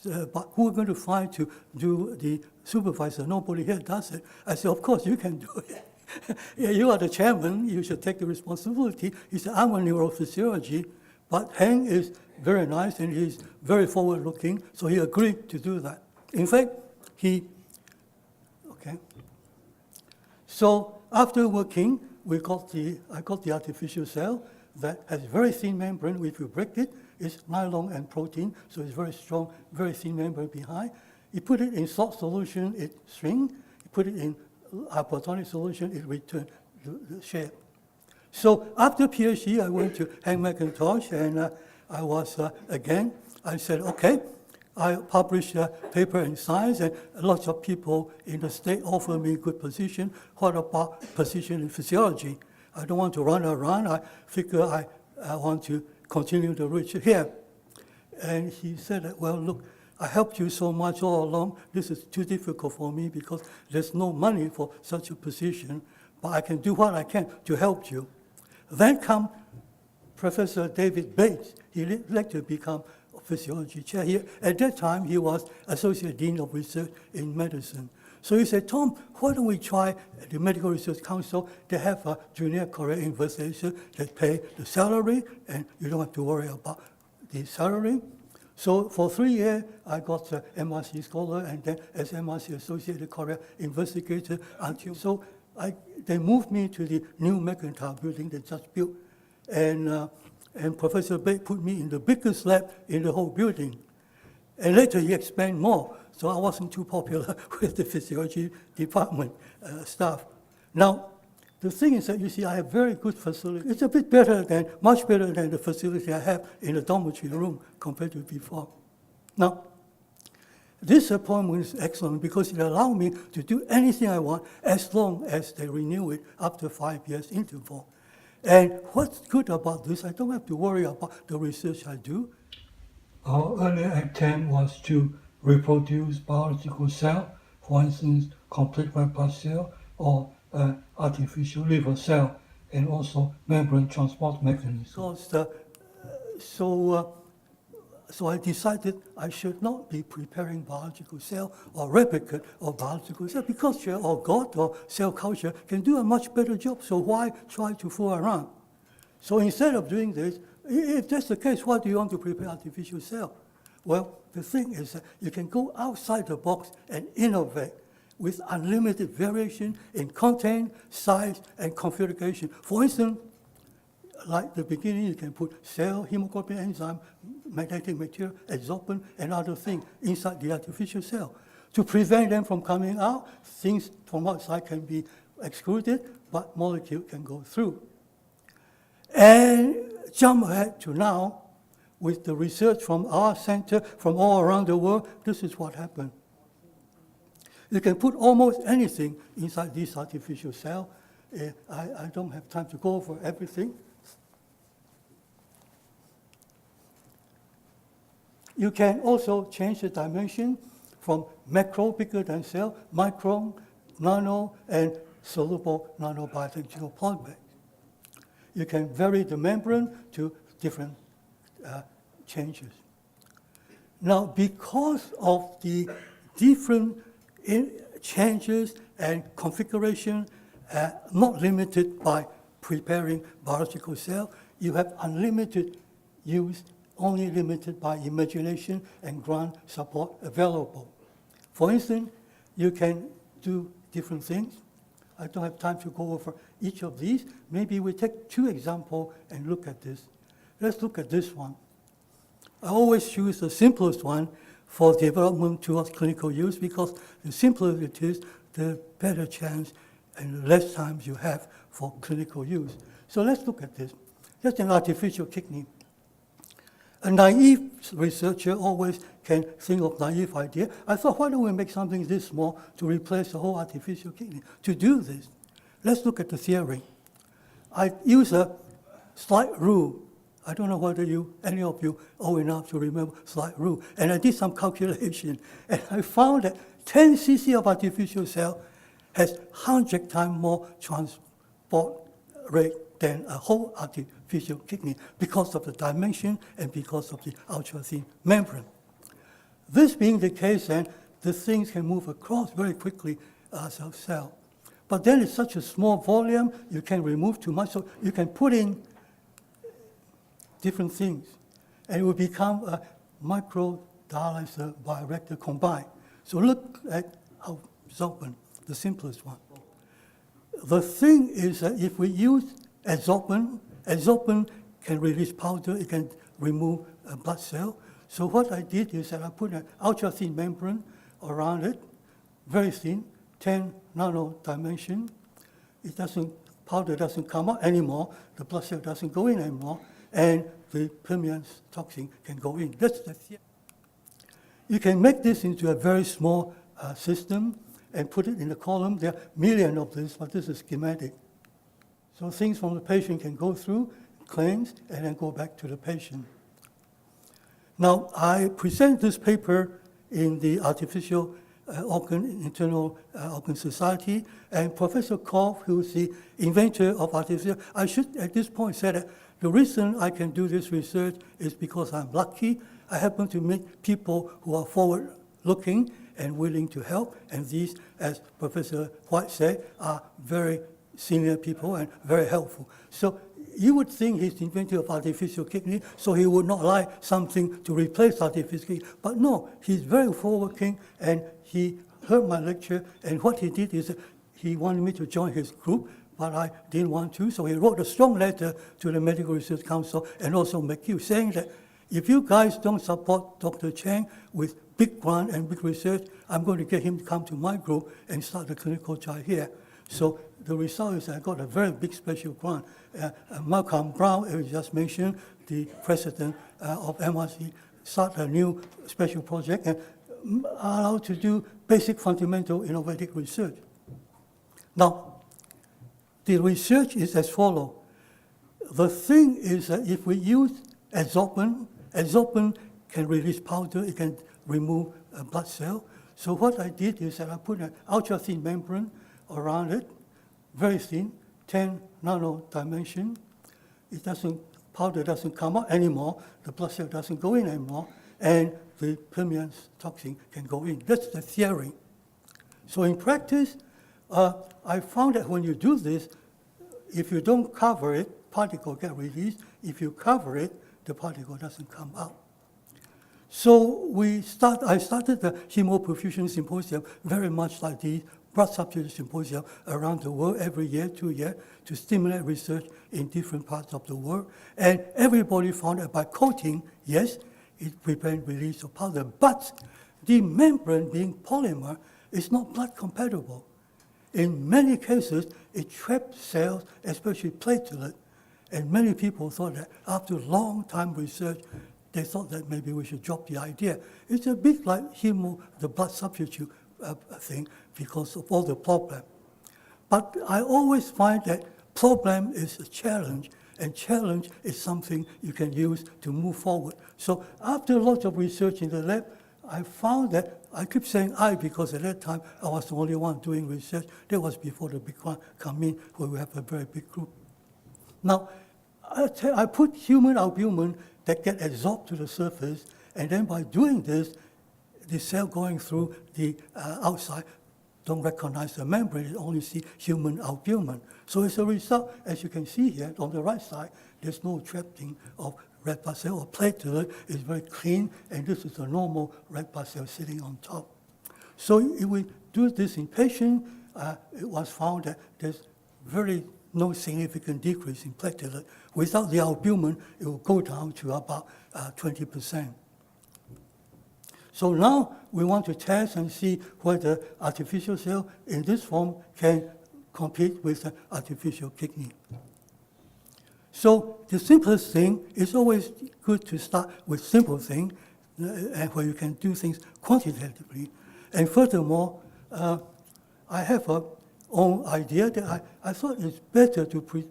But who are going to find to do the supervisor? Nobody here does it. I said, of course, you can do it. Yeah, you are the chairman, you should take the responsibility. He said, I'm a neurophysiology, but Hank is very nice and he's very forward-looking, so he agreed to do that. In fact, So after working, I got the artificial cell that has very thin membrane. If you break it, it's nylon and protein, so it's very strong, very thin membrane behind. You put it in salt solution, it shrinks. You put it in hypertonic solution, it returns the shape. So after PhD, I went to Hank McIntosh, and I was, I said, okay, I published a paper in Science, and lots of people in the state offered me a good position. What about position in physiology? I don't want to run around. I figure I want to continue the research here. And he said, well, look, I helped you so much all along. This is too difficult for me because there's no money for such a position, but I can do what I can to help you. Then come Professor David Bates. He'd like to become a physiology chair here. At that time, he was Associate Dean of Research in Medicine. So he said, Tom, why don't we try the Medical Research Council? They have a junior career investigator that pay the salary, and you don't have to worry about the salary. So for 3 years, I got a MRC scholar and then as MRC Associated Career Investigator until they moved me to the new McIntyre building they just built. And Professor Bates put me in the biggest lab in the whole building. And later he expanded more. so I wasn't too popular with the physiology department staff. Now, the thing is that, you see, I have very good facility. It's a bit better than, much better than the facility I have in the dormitory room compared to before. Now, this appointment is excellent because it allowed me to do anything I want as long as they renew it after 5 years interval. And what's good about this, I don't have to worry about the research I do. Our earlier attempt was to reproduce biological cell, for instance, complete red blood cell or artificial liver cell, and also membrane transport mechanism. So I decided I should not be preparing biological cell or replicate of biological cell because or God or cell culture can do a much better job. So why try to fool around? So instead of doing this, if that's the case, why do you want to prepare artificial cell? Well, the thing is that you can go outside the box and innovate with unlimited variation in content, size, and configuration. For instance, like the beginning, you can put cell, hemoglobin enzyme, magnetic material, adsorbent, and other things inside the artificial cell. To prevent them from coming out, things from outside can be excluded, but molecule can go through. And jump ahead to now, with the research from our center, from all around the world, this is what happened. You can put almost anything inside this artificial cell. I don't have time to go over everything. You can also change the dimension from macro, bigger than cell, micron, nano, and soluble nanobiological polymers. You can vary the membrane to different changes. Now, because of the different changes and configuration, not limited by preparing biological cell, you have unlimited use, only limited by imagination and grant support available. For instance, you can do different things. I don't have time to go over each of these. Maybe we take 2 examples and look at this. Let's look at this one. I always choose the simplest one for development towards clinical use because the simpler it is, the better chance and the less time you have for clinical use. So let's look at this. That's an artificial kidney. A naive researcher always can think of naive idea. I thought, why don't we make something this small to replace the whole artificial kidney? To do this, let's look at the theory. I use a slide rule. I don't know whether any of you old enough to remember slide rule. And I did some calculation, and I found that 10 cc of artificial cell has 100 times more transport rate than a whole artificial kidney because of the dimension and because of the ultra-thin membrane. This being the case, then, the things can move across very quickly as a cell. But then it's such a small volume, you can remove too much, so you can put in different things, and it will become a microdialyzer bioreactor combined. So look at adsorbent, the simplest one. The thing is that if we use adsorbent can release powder, it can remove a blood cell. So what I did is that I put an ultra-thin membrane around it, very thin, 10 nano dimension. Powder doesn't come out anymore, the blood cell doesn't go in anymore, and the permeance toxin can go in. That's the theory. You can make this into a very small system and put it in a column. There are millions of this, but this is schematic. So things from the patient can go through, cleanse, and then go back to the patient. Now, I present this paper in the Artificial Internal Organ Society, and Professor Koff, who is the inventor of artificial, I should at this point say that the reason I can do this research is because I'm lucky. I happen to meet people who are forward-looking and willing to help, and these, as Professor White said, are very senior people and very helpful. So you would think he's the inventor of artificial kidney, so he would not like something to replace artificial kidney. But no, he's very forward-looking, and he heard my lecture, and what he did is he wanted me to join his group, but I didn't want to, so he wrote a strong letter to the Medical Research Council and also McHugh saying that if you guys don't support Dr. Chang with big grant and big research, I'm going to get him to come to my group and start the clinical trial here. So the result is I got a very big special grant. Malcolm Brown, as you just mentioned, the president of MRC, start a new special project and allowed to do basic fundamental innovative research. Now, the research is as follows. The thing is that if we use adsorbent can release powder, it can remove a blood cell. So what I did is that I put an ultra-thin membrane around it, very thin, 10 nano dimension. Powder doesn't come out anymore, the blood cell doesn't go in anymore, and the permeance toxin can go in. That's the theory. So in practice, I found that when you do this, if you don't cover it, particle get released. If you cover it, the particle doesn't come out. So I started the hemoperfusion symposium very much like the blood substitute symposium around the world every year, 2 years, to stimulate research in different parts of the world. And everybody found that by coating, yes, it prevents release of powder. But the membrane being polymer is not blood compatible. In many cases, it traps cells, especially platelet. And many people thought that after long time research, they thought that maybe we should drop the idea. It's a bit like the blood substitute thing because of all the problem. But I always find that problem is a challenge, and challenge is something you can use to move forward. So after lots of research in the lab, I found that, I keep saying I because at that time I was the only one doing research. That was before the big one come in, where we have a very big group. Now, I put human albumin that get adsorbed to the surface, and then by doing this, the cell going through the outside don't recognize the membrane, they only see human albumin. So as a result, as you can see here on the right side, there's no trapping of red blood cell or platelet. It's very clean, and this is a normal red blood cell sitting on top. So if we do this in patients, it was found that there's no significant decrease in platelet. Without the albumin, it will go down to about 20%. So now we want to test and see whether artificial cell in this form can compete with the artificial kidney. So the simplest thing is always good to start with simple things, and where you can do things quantitatively. And furthermore, I have a own idea that I thought it's better to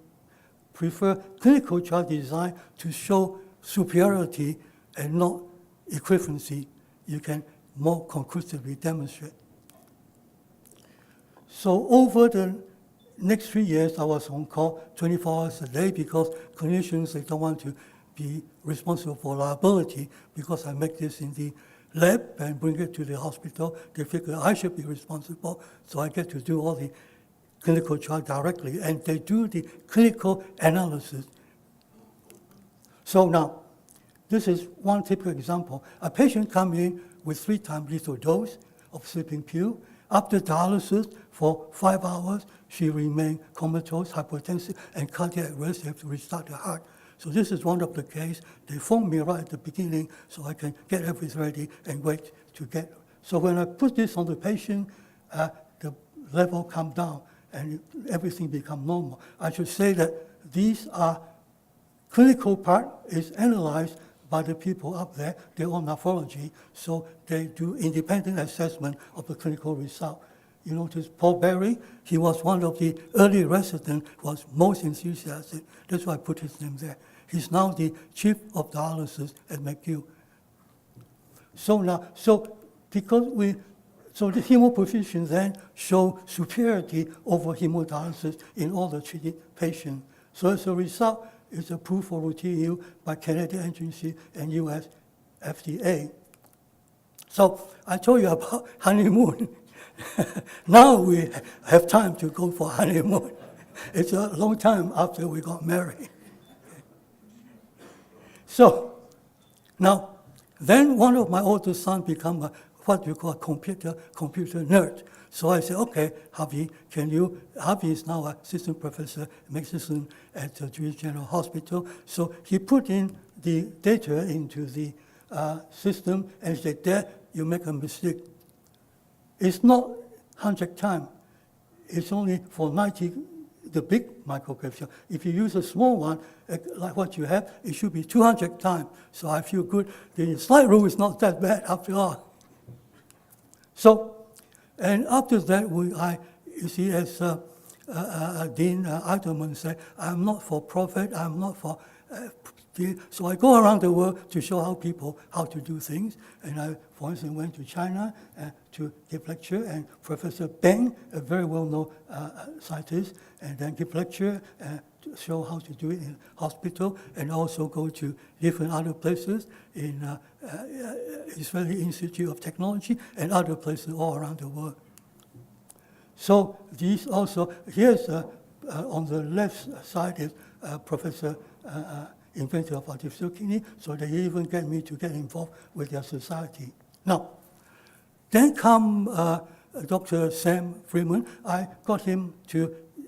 prefer clinical trial design to show superiority and not equivalency. You can more conclusively demonstrate. So over the next 3 years, I was on call 24 hours a day because clinicians, they don't want to be responsible for liability because I make this in the lab and bring it to the hospital. They figure I should be responsible, so I get to do all the clinical trial directly, and they do the clinical analysis. So now, this is one typical example. A patient comes in with 3 times lethal dose of sleeping pill. After dialysis for 5 hours, she remained comatose, hypotensive, and cardiac arrest. They have to restart the heart. So this is one of the cases. They phoned me right at the beginning so I can get everything ready and wait to get. So when I put this on the patient, the level come down and everything become normal. I should say that these are clinical part is analyzed by the people up there. They're on nephrology, so they do independent assessment of the clinical result. You notice Paul Berry, he was one of the early residents who was most enthusiastic. That's why I put his name there. He's now the chief of dialysis at McGill. So the hemoperfusion then show superiority over hemodialysis in all the treated patients. So as a result, it's approved for routine use by Canadian agency and US FDA. So I told you about honeymoon. Now we have time to go for honeymoon. It's a long time after we got married. So now, then one of my oldest sons become what you call computer nerd. So I said, okay, Harvey, Harvey is now assistant professor of medicine at the Jewish General Hospital. So he put in the data into the system and said, there, you make a mistake. It's not 100 times. It's only for 90, the big micrographs. If you use a small one, like what you have, it should be 200 times. So I feel good. The slide rule is not that bad after all. So, and after that, you see, as Dean Eidelman said, I'm not for profit, I'm not for so I go around the world to show how to do things. And I, for instance, went to China to give lecture, and Professor Beng, a very well-known scientist, and then give lecture to show how to do it in hospital, and also go to different other places in Israeli Institute of Technology and other places all around the world. So these also, here's on the left side is Professor inventor of artificial kidney, so they even get me to get involved with their society. Now, then come Dr. Sam Freeman. I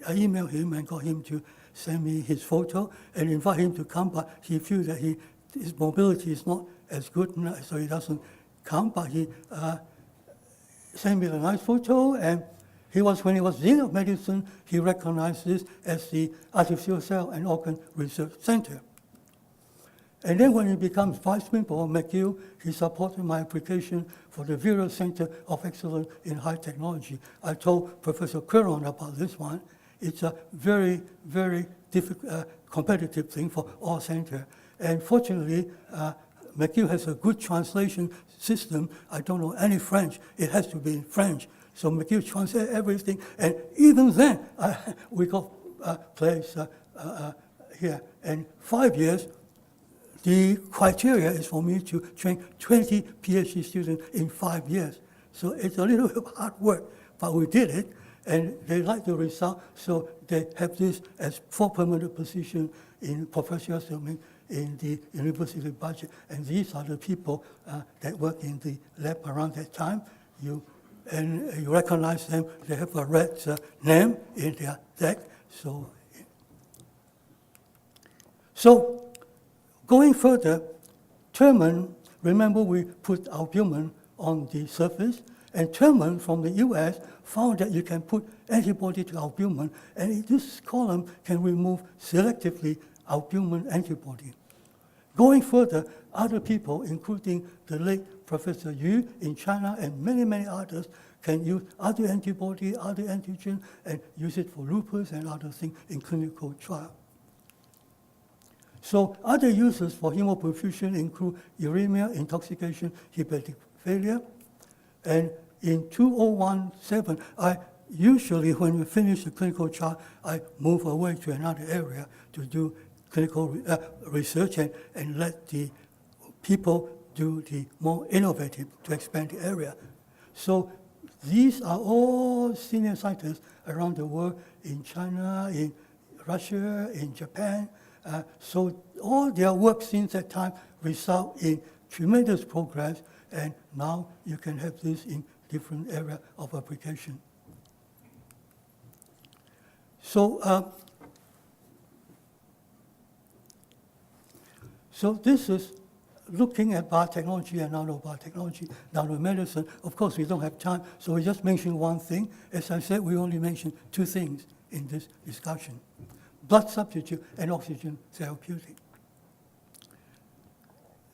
emailed him and got him to send me his photo and invite him to come, but he feels that his mobility is not as good, so he doesn't come, but he sent me a nice photo, and when he was Dean of Medicine, he recognized this as the Artificial Cell and Organ Research Center. And then when he becomes Vice Principal of McGill, he supported my application for the Viral Center of Excellence in High Technology. I told Professor Quiron about this one. It's a very, very difficult, competitive thing for all centers. And fortunately, McGill has a good translation system. I don't know any French. It has to be in French. So McGill translates everything. And even then, we got a place here. And 5 years, the criteria is for me to train 20 PhD students in 5 years. So it's a little bit hard work, but we did it, and they like the result, so they have this as 4 permanent positions in professional domain in the university budget. And these are the people that work in the lab around that time. You recognize them, they have a red name in their deck. So going further, Thurman, remember we put albumin on the surface, and Thurman from the US found that you can put antibody to albumin, and this column can remove selectively albumin antibody. Going further, other people, including the late Professor Yu in China and many, many others, can use other antibody, other antigen, and use it for lupus and other things in clinical trial. So other uses for hemoperfusion include uremia, intoxication, hepatic failure. And in 2017, I usually, when we finish the clinical trial, I move away to another area to do clinical research and let the people do the more innovative to expand the area. So these are all senior scientists around the world, in China, in Russia, in Japan. So all their work since that time result in tremendous progress, and now you can have this in different areas of application. So, so this is looking at biotechnology and nanobiotechnology, nanomedicine. Of course, we don't have time, so we just mention one thing. As I said, we only mentioned 2 things in this discussion: blood substitute and oxygen therapeutic.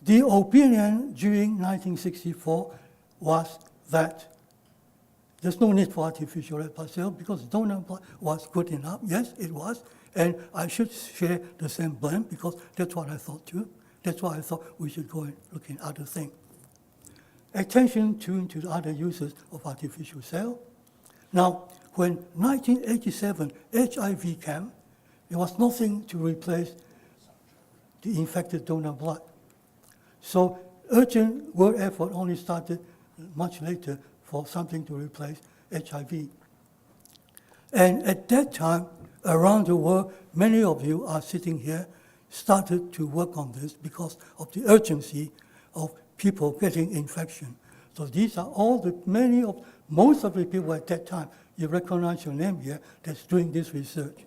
The opinion during 1964 was that there's no need for artificial red blood cells because donor blood was good enough. Yes, it was, and I should share the same blame because that's what I thought too. That's why I thought we should go and look at other things. Attention tuned to the other uses of artificial cell. Now, when 1987 HIV came, there was nothing to replace the infected donor blood. So urgent world effort only started much later for something to replace HIV. And at that time, around the world, many of you are sitting here, started to work on this because of the urgency of people getting infection. So these are all most of the people at that time, you recognize your name here, that's doing this research.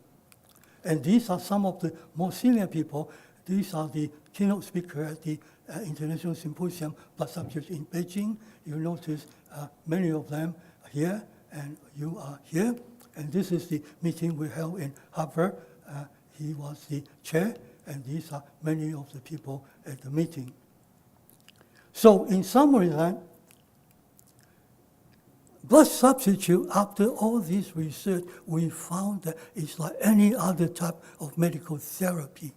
And these are some of the more senior people. These are the keynote speakers at the International Symposium Blood Subjects in Beijing. You notice many of them are here, and you are here. And this is the meeting we held in Harvard. He was the chair, and these are many of the people at the meeting. So in summary then, blood substitute, after all this research, we found that it's like any other type of medical therapy.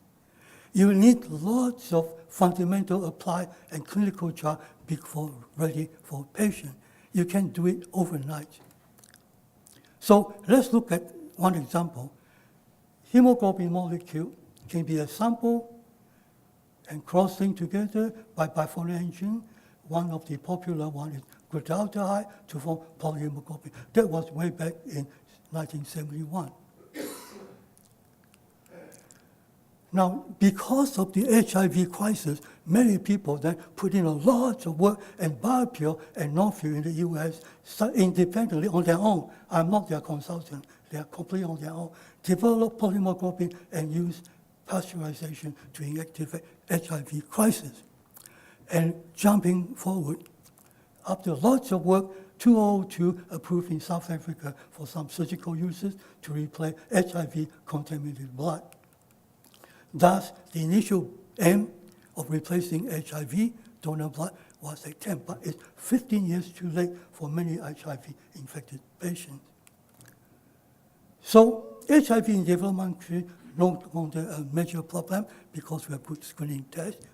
You need lots of fundamental applied and clinical trial before ready for patient. You can do it overnight. So let's look at one example. Hemoglobin molecule can be a sample and crossing together by bipolar engine. One of the popular ones is glutathione to form polyhemoglobin. That was way back in 1971. Now, because of the HIV crisis, many people then put in a lot of work, and BioPure and Northview in the US independently on their own. I'm not their consultant. They are completely on their own. Develop polyhemoglobin and use pasteurization to inactivate HIV crisis. And jumping forward, after lots of work, 2002 approved in South Africa for some surgical uses to replace HIV-contaminated blood. Thus, the initial aim of replacing HIV donor blood was attempt, but it's 15 years too late for many HIV-infected patients. So HIV in development countries no longer a major problem because we have good screening tests.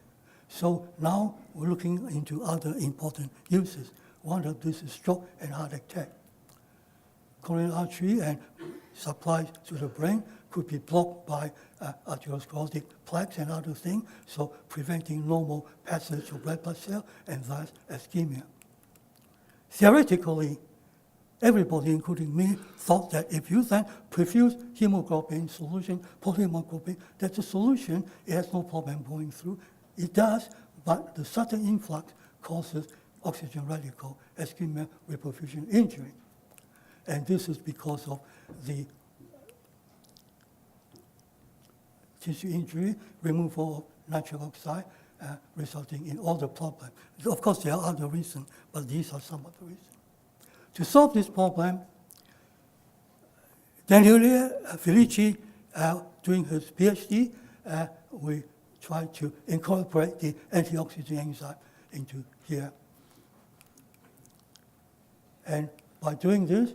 So now we're looking into other important uses. One of these is stroke and heart attack. Coronary artery and supplies to the brain could be blocked by atherosclerotic plaques and other things, so preventing normal passage of red blood cells and thus ischemia. Theoretically, everybody, including me, thought that if you then perfuse hemoglobin solution, polyhemoglobin, that's a solution, it has no problem going through. It does, but the sudden influx causes oxygen radical ischemia reperfusion injury. And this is because of the tissue injury, removal of nitric oxide, resulting in all the problems. Of course, there are other reasons, but these are some of the reasons. To solve this problem, Daniele Felici, doing his PhD, we tried to incorporate the antioxidant enzyme into here. And by doing this,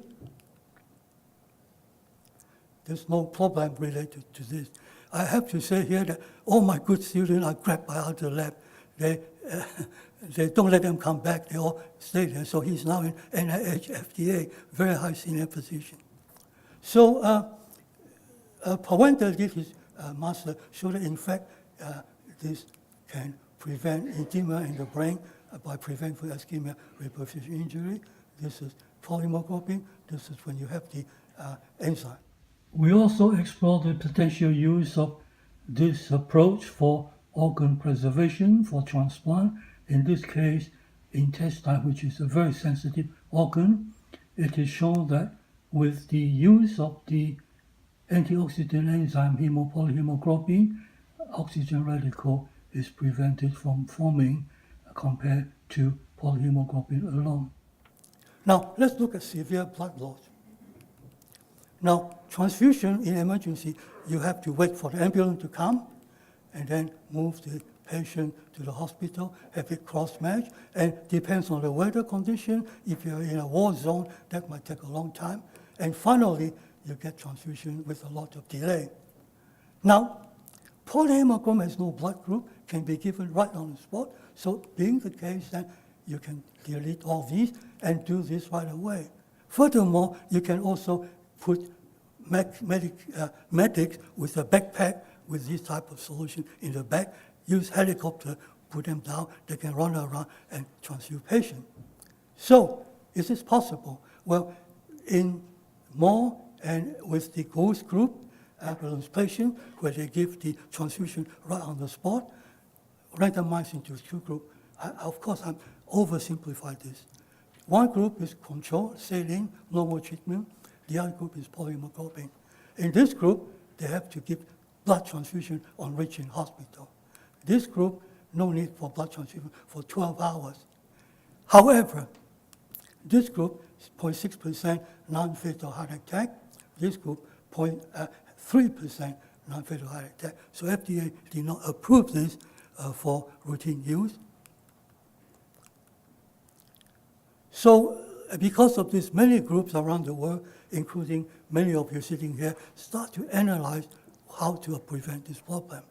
there's no problem related to this. I have to say here that all my good students are grabbed by other lab. They don't let them come back. They all stay there. So he's now in NIH, FDA, very high senior position. So Pawenta did his master, showed that in fact this can prevent edema in the brain by preventing ischemia reperfusion injury. This is polyhemoglobin. This is when you have the enzyme. We also explored the potential use of this approach for organ preservation for transplant. In this case, intestine, which is a very sensitive organ. It is shown that with the use of the antioxidant enzyme polyhemoglobin, oxygen radical is prevented from forming compared to polyhemoglobin alone. Now, let's look at severe blood loss. Now, transfusion in emergency, you have to wait for the ambulance to come and then move the patient to the hospital, have it cross-matched, and depends on the weather condition. If you're in a war zone, that might take a long time. And finally, you get transfusion with a lot of delay. Now, polyhemoglobin has no blood group, can be given right on the spot. So being the case, then you can delete all these and do this right away. Furthermore, you can also put medics with a backpack with this type of solution in the back, use helicopter, put them down, they can run around and transfuse patients. So, is this possible? Well, in more and with the ghost group, ambulance patient, where they give the transfusion right on the spot, randomized into two groups. Of course, I'm oversimplify this. One group is control, saline, normal treatment. The other group is polyhemoglobin. In this group, they have to give blood transfusion on reaching hospital. This group, no need for blood transfusion for 12 hours. However, this group, 0.6% non-fatal heart attack. This group, 0.3% non-fatal heart attack. So FDA did not approve this for routine use. So because of this, many groups around the world, including many of you sitting here, start to analyze how to prevent this problem.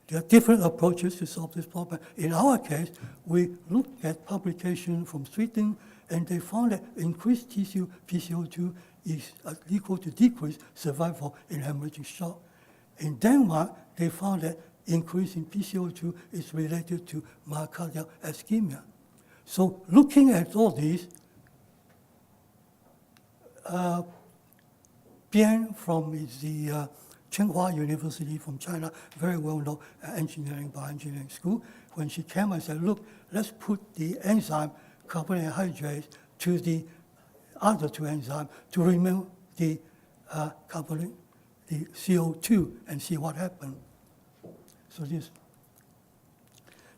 There are different approaches to solve this problem. In our case, we looked at publication from Sweden, and they found that increased tissue PCO2 is equal to decreased survival in hemorrhagic shock. In Denmark, they found that increase in PCO2 is related to myocardial ischemia. So looking at all these, Bian from the Tsinghua University from China, very well-known engineering bioengineering school, when she came and said, look, let's put the enzyme carbonic anhydrase to the other two enzymes to remove the the CO2 and see what happened. So this.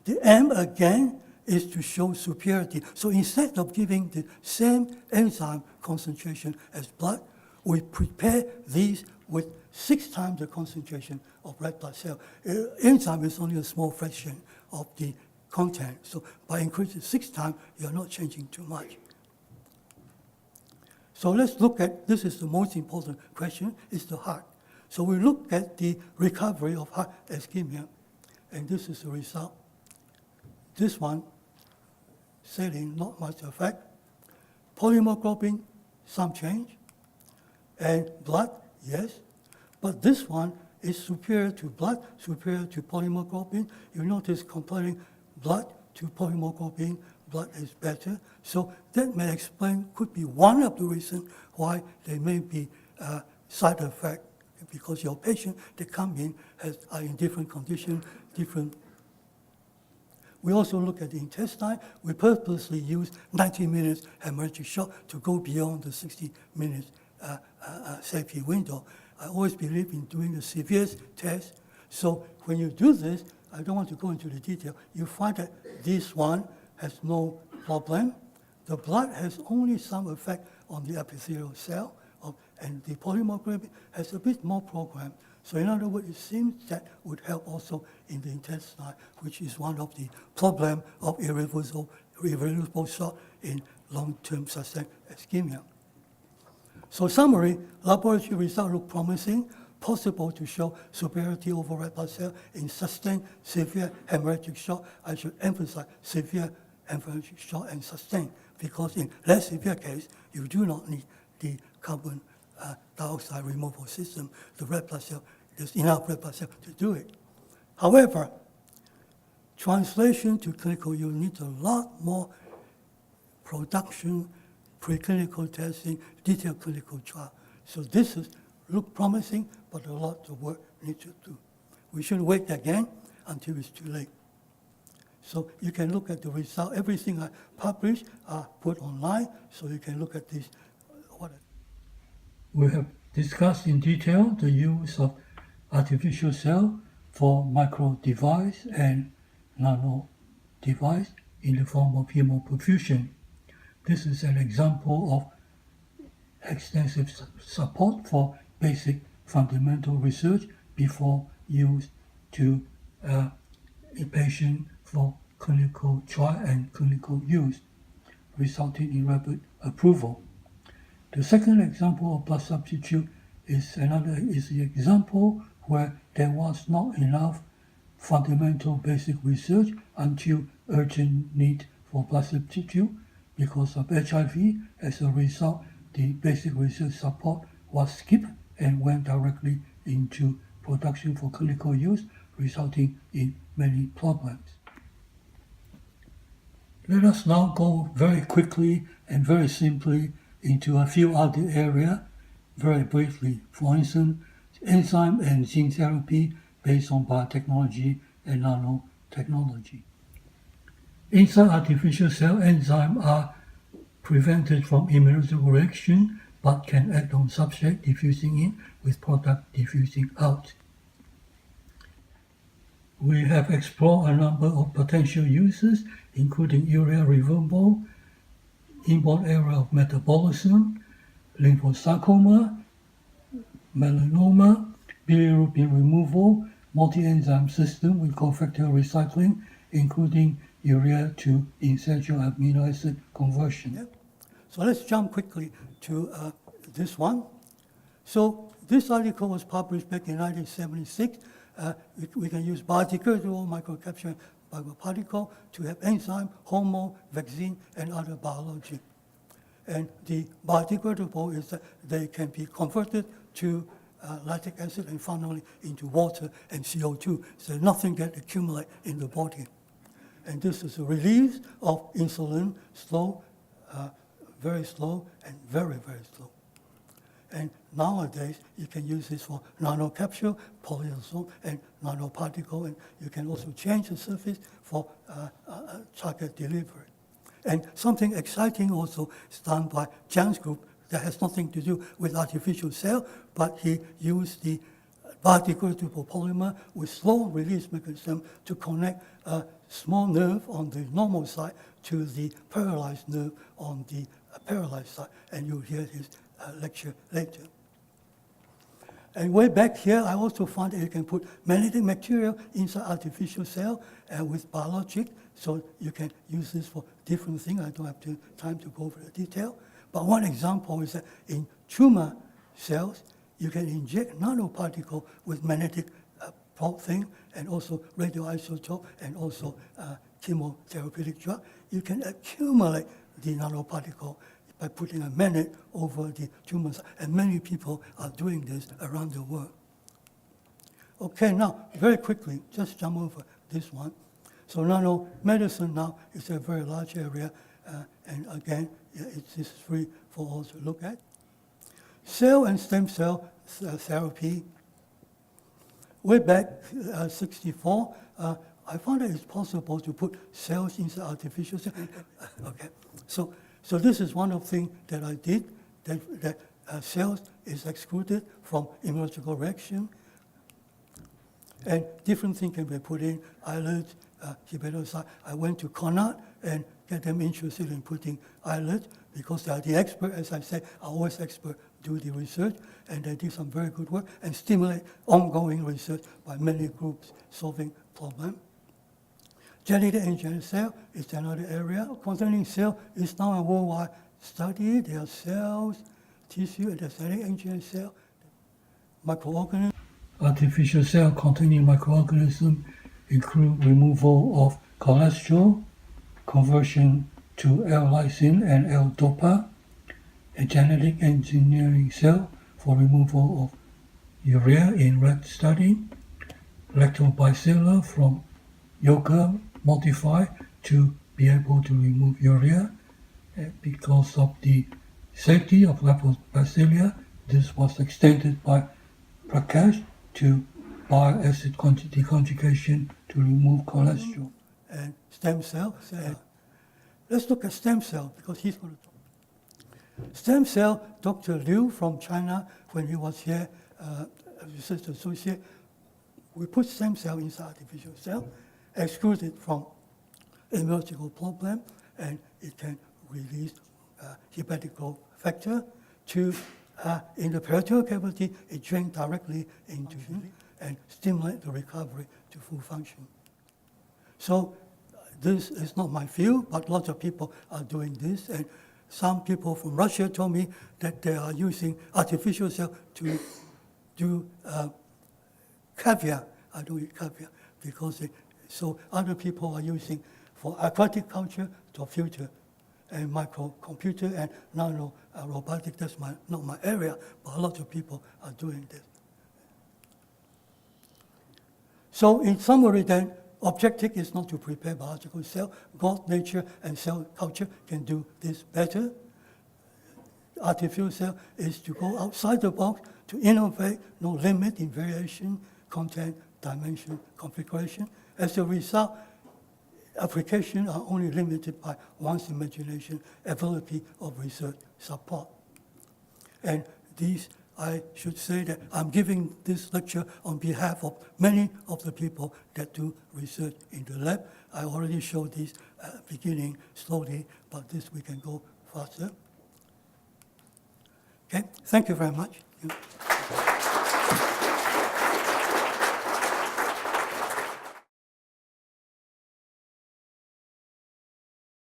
The aim again is to show superiority. So instead of giving the same enzyme concentration as blood, we prepare these with 6 times the concentration of red blood cell. Enzyme is only a small fraction of the content. So by increasing 6 times, you're not changing too much. So let's look at, this is the most important question, is the heart. So we look at the recovery of heart ischemia, and this is the result. This one, saline, not much effect. Polyhemoglobin, some change. And blood, yes. But this one is superior to blood, superior to polyhemoglobin. You notice comparing blood to polyhemoglobin, blood is better. So that may explain, could be one of the reasons why there may be side effect, because your patient, they come in, are in different conditions, different. We also look at the intestine. We purposely use 90 minutes hemorrhagic shock to go beyond the 60 minutes safety window. I always believe in doing the severest test. So when you do this, I don't want to go into the detail, you find that this one has no problem. The blood has only some effect on the epithelial cell, and the polyhemoglobin has a bit more program. So in other words, it seems that would help also in the intestine, which is one of the problem of irreversible shock in long-term sustained ischemia. So summary, laboratory results look promising, possible to show superiority over red blood cell in sustained severe hemorrhagic shock. I should emphasize severe hemorrhagic shock and sustained, because in less severe case, you do not need the carbon dioxide removal system. The red blood cell, there's enough red blood cell to do it. However, translation to clinical, you need a lot more production, preclinical testing, detailed clinical trial. So this look promising, but a lot of work needs to do. We shouldn't wait again until it's too late. So you can look at the result. Everything I publish are put online, so you can look at this. We have discussed in detail the use of artificial cell for micro device and nano device in the form of hemoperfusion. This is an example of extensive support for basic fundamental research before used to a patient for clinical trial and clinical use, resulting in rapid approval. The second example of blood substitute is the example where there was not enough fundamental basic research until urgent need for blood substitute because of HIV. As a result, the basic research support was skipped and went directly into production for clinical use, resulting in many problems. Let us now go very quickly and very simply into a few other areas, very briefly. For instance, enzyme and gene therapy based on biotechnology and nanotechnology. Inside artificial cell, enzymes are prevented from immunological reaction but can act on substrate diffusing in with product diffusing out. We have explored a number of potential uses, including urea removal, inborn area of metabolism, lymphosarcoma, melanoma, bilirubin removal, multi-enzyme system with cofactor recycling, including urea to essential amino acid conversion. Yeah. So let's jump quickly to this one. So this article was published back in 1976. We can use biodegradable microcapsule particle to have enzyme, hormone, vaccine, and other biologic. And the biodegradable is that they can be converted to lactic acid and finally into water and CO2, so nothing gets accumulate in the body. And this is a release of insulin, slow, very slow, and very, very slow. And nowadays, you can use this for nanocapsule, polyaerosol, and nanoparticle, and you can also change the surface for target delivery. And something exciting also is done by Chang's group that has nothing to do with artificial cell, but he used the biodegradable polymer with slow release mechanism to connect a small nerve on the normal side to the paralyzed nerve on the paralyzed side. And you'll hear his lecture later. And way back here, I also found that you can put magnetic material inside artificial cell with biologic, so you can use this for different things. I don't have time to go over the detail. But one example is that in tumor cells, you can inject nanoparticle with magnetic thing, and also radioisotope, and also chemotherapeutic drug. You can accumulate the nanoparticle by putting a magnet over the tumors, and many people are doing this around the world. Okay, now, very quickly, just jump over this one. So nanomedicine now is a very large area, and again, it's free for all to look at. Cell and stem cell therapy. Way back, 64, I found that it's possible to put cells into artificial cells. Okay, so this is one of the things that I did, that cells is excluded from immunological reaction. And different things can be put in, islets, hepatocyte. I went to Connaught and get them interested in putting islets because they are the expert. As I said, always expert do the research, and they did some very good work and stimulate ongoing research by many groups solving problems. Genetic engineering cell is another area. Containing cell is now a worldwide study. There are cells, tissue, and the genetic engineering cell, microorganisms. Artificial cell containing microorganisms include removal of cholesterol, conversion to L-lysine and L-dopa, a genetic engineering cell for removal of urea in rat study, lactobacillus from yogurt modify to be able to remove urea. Because of the safety of lactobacillus, this was extended by Prakash to bile acid deconjugation to remove cholesterol. And stem cell. Let's look at stem cell because he's going to talk. Stem cell, Dr. Liu from China, when he was here, research associate, we put stem cell inside artificial cell, excluded from immunological problem, and it can release hepatic growth factor to, in the peritoneal cavity, it drains directly into and stimulate the recovery to full function. So this is not my field, but lots of people are doing this, and some people from Russia told me that they are using artificial cell to do caviar. I don't eat caviar because so other people are using for aquatic culture to future and microcomputer and nano robotic. That's not my area, but a lot of people are doing this. So in summary then, objective is not to prepare biological cell. God, nature, and cell culture can do this better. Artificial cell is to go outside the box, to innovate, no limit in variation, content, dimension, configuration. As a result, applications are only limited by one's imagination, ability of research support. And these, I should say that I'm giving this lecture on behalf of many of the people that do research in the lab. I already showed this beginning slowly, but this we can go faster. Okay, thank you very much.